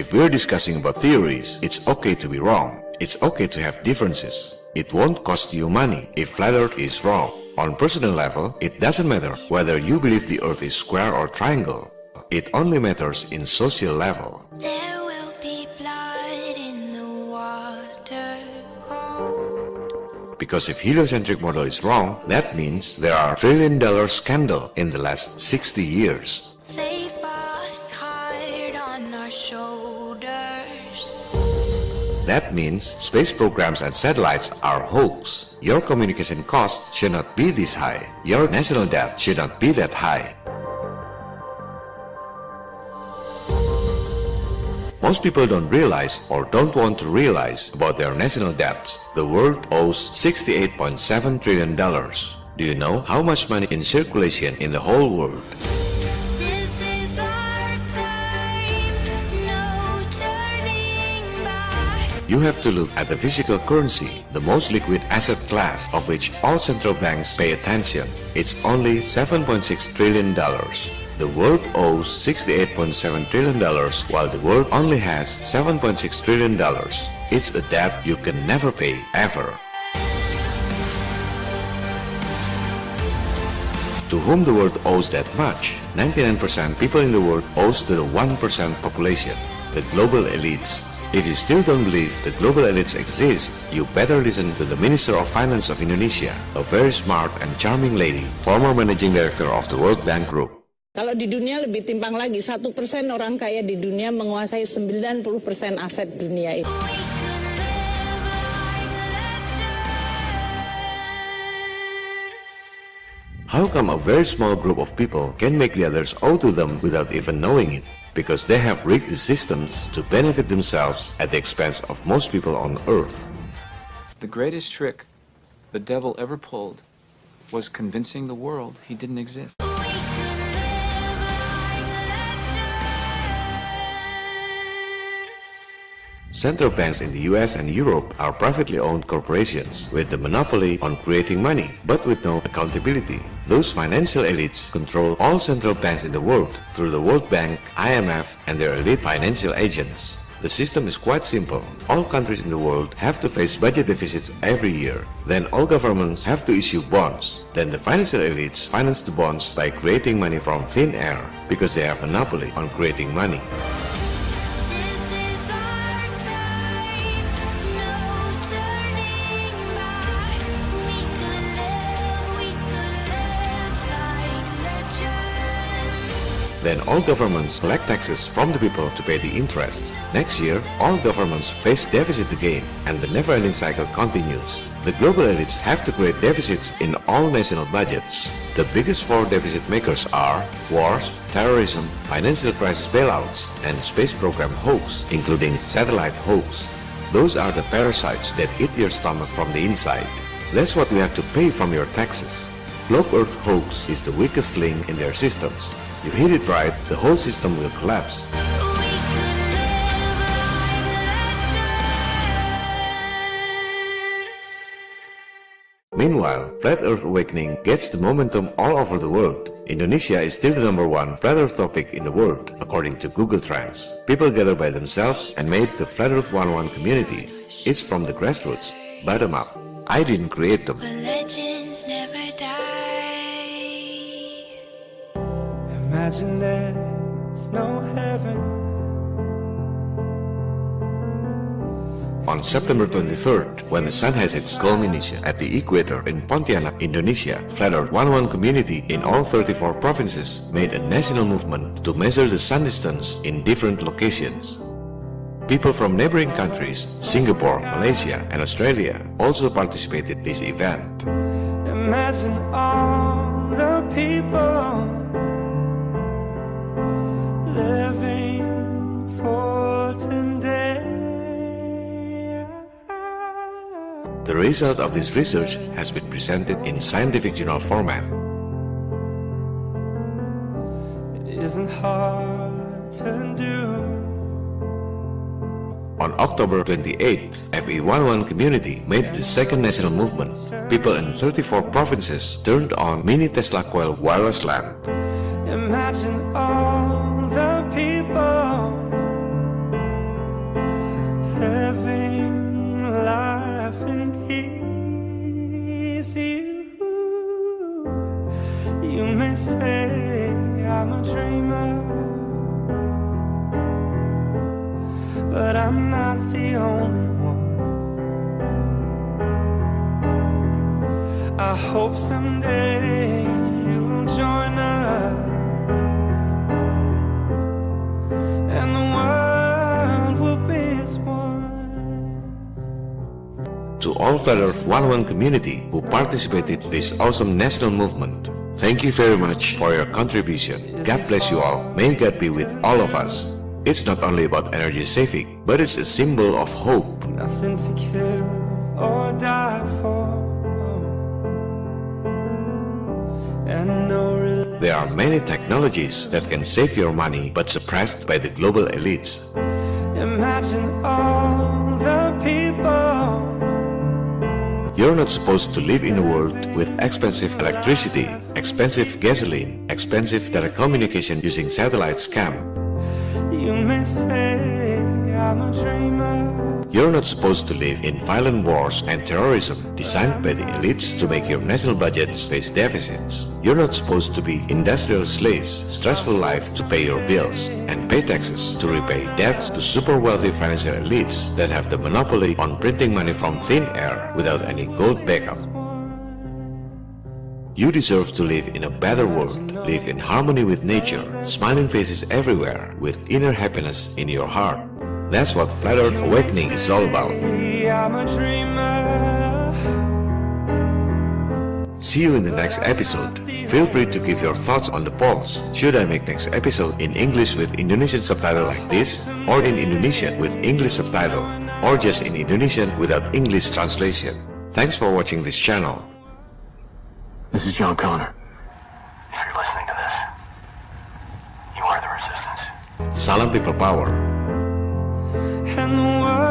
If we're discussing about theories, it's okay to be wrong. It's okay to have differences. It won't cost you money if flat Earth is wrong. On personal level, it doesn't matter whether you believe the Earth is square or triangle. It only matters in social level. There will be blood in the water cold. Because if heliocentric model is wrong, that means there are $1 trillion scandal in the last 60 years. They bust hard on our shoulders. That means space programs and satellites are hoax. Your communication costs should not be this high. Your national debt should not be that high. Most people don't realize or don't want to realize about their national debts. The world owes $68.7 trillion. Do you know how much money in circulation in the whole world? This is our time, no turning back. You have to look at the physical currency, the most liquid asset class of which all central banks pay attention. It's only $7.6 trillion. The world owes $68.7 trillion while the world only has $7.6 trillion. It's a debt you can never pay, ever. To whom the world owes that much? 99% people in the world owes to the 1% population, the global elites. If you still don't believe the global elites exist, you better listen to the Minister of Finance of Indonesia, a very smart and charming lady, former managing director of the World Bank Group. Kalau di dunia lebih timpang lagi, 1% orang kaya di dunia menguasai 90% aset dunia itu. How come a very small group of people can make the others owe to them without even knowing it? Because they have rigged the systems to benefit themselves at the expense of most people on Earth. The greatest trick the devil ever pulled was convincing the world he didn't exist. Central banks in the US and Europe are privately owned corporations with the monopoly on creating money, but with no accountability. Those financial elites control all central banks in the world through the World Bank, IMF, and their elite financial agents. The system is quite simple. All countries in the world have to face budget deficits every year. Then all governments have to issue bonds. Then the financial elites finance the bonds by creating money from thin air because they have a monopoly on creating money. Then all governments collect taxes from the people to pay the interest. Next year, all governments face deficit again, and the never-ending cycle continues. The global elites have to create deficits in all national budgets. The biggest four deficit makers are wars, terrorism, financial crisis bailouts, and space program hoax, including satellite hoax. Those are the parasites that eat your stomach from the inside. That's what we have to pay from your taxes. Globe Earth hoax is the weakest link in their systems. You hit it right, the whole system will collapse. Meanwhile, Flat Earth Awakening gets the momentum all over the world. Indonesia is still the #1 Flat Earth topic in the world, according to Google Trends. People gather by themselves and made the Flat Earth 101 community. It's from the grassroots, bottom up. I didn't create them. But legends never die. Imagine there's no heaven. On September 23rd, when the sun has its culmination at the equator in Pontianak, Indonesia, Flat Earth 101 community in all 34 provinces made a national movement to measure the sun distance in different locations. People from neighboring countries, Singapore, Malaysia, and Australia also participated in this event. Imagine all the people living for today. The result of this research has been presented in scientific journal format. It isn't hard to do. On October 28th, FE101 community made the second national movement. People in 34 provinces turned on mini Tesla coil wireless lamp. Imagine all the people but I'm not the only one. I hope someday you'll join us, and the world will be as one. To all Flat Earth 101 community who participated in this awesome national movement, thank you very much for your contribution. God bless you all. May God be with all of us. It's not only about energy saving, but it's a symbol of hope. Nothing to kill or die for, and no relief. There are many technologies that can save your money but suppressed by the global elites. Imagine all the people. You're not supposed to live in a world with expensive electricity, expensive gasoline, expensive telecommunication using satellite scam. You may say I'm a dreamer. You're not supposed to live in violent wars and terrorism designed by the elites to make your national budgets face deficits. You're not supposed to be industrial slaves, stressful life to pay your bills, and pay taxes to repay debts to super wealthy financial elites that have the monopoly on printing money from thin air without any gold backup. You deserve to live in a better world, live in harmony with nature, smiling faces everywhere, with inner happiness in your heart. That's what Flat Earth Awakening is all about. I'm a dreamer. See you in the next episode. Feel free to give your thoughts on the polls. Should I make next episode in English with Indonesian subtitle like this, or in Indonesian with English subtitle, or just in Indonesian without English translation? Thanks for watching this channel. This is John Connor. If you're listening to this, you are the resistance. Salam People Power. And the world